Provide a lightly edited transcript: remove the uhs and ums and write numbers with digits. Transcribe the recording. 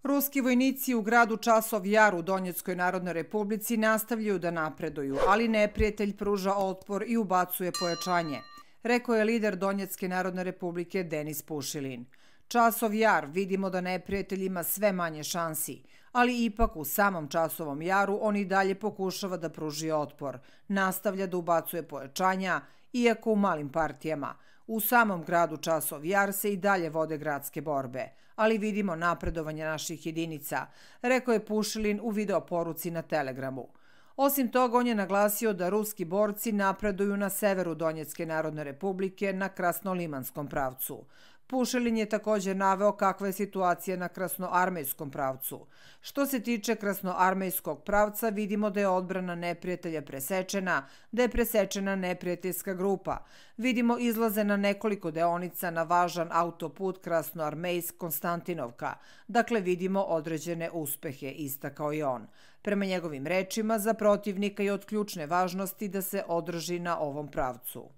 Ruski vojnici u gradu Časov Jar u Donjeckoj Narodnoj Republici nastavljaju da napreduju, ali neprijatelj pruža otpor i ubacuje pojačanje, rekao je lider Donjecke Narodne Republike Denis Pušilin. Časov Jar vidimo da neprijatelj ima sve manje šansi, ali ipak u samom Časovom Jaru on i dalje pokušava da pruži otpor, nastavlja da ubacuje pojačanja, iako u malim partijama. U samom gradu Časov Jar se i dalje vode gradske borbe, ali vidimo napredovanje naših jedinica, rekao je Pušilin u videoporuci na Telegramu. Osim toga, on je naglasio da ruski borci napreduju na severu Donjecke Narodne Republike na Krasnolimanskom pravcu. Pušilin je također naveo kakva je situacija na Krasnoarmejskom pravcu. Što se tiče Krasnoarmejskog pravca, vidimo da je odbrana neprijatelja presečena, da je presečena neprijateljska grupa. Vidimo izlaze na nekoliko deonica na važan autoput Krasnoarmejsk-Konstantinovka. Dakle, vidimo određene uspehe, istakao je on. Prema njegovim rečima, za protivnika je od ključne važnosti da se održi na ovom pravcu.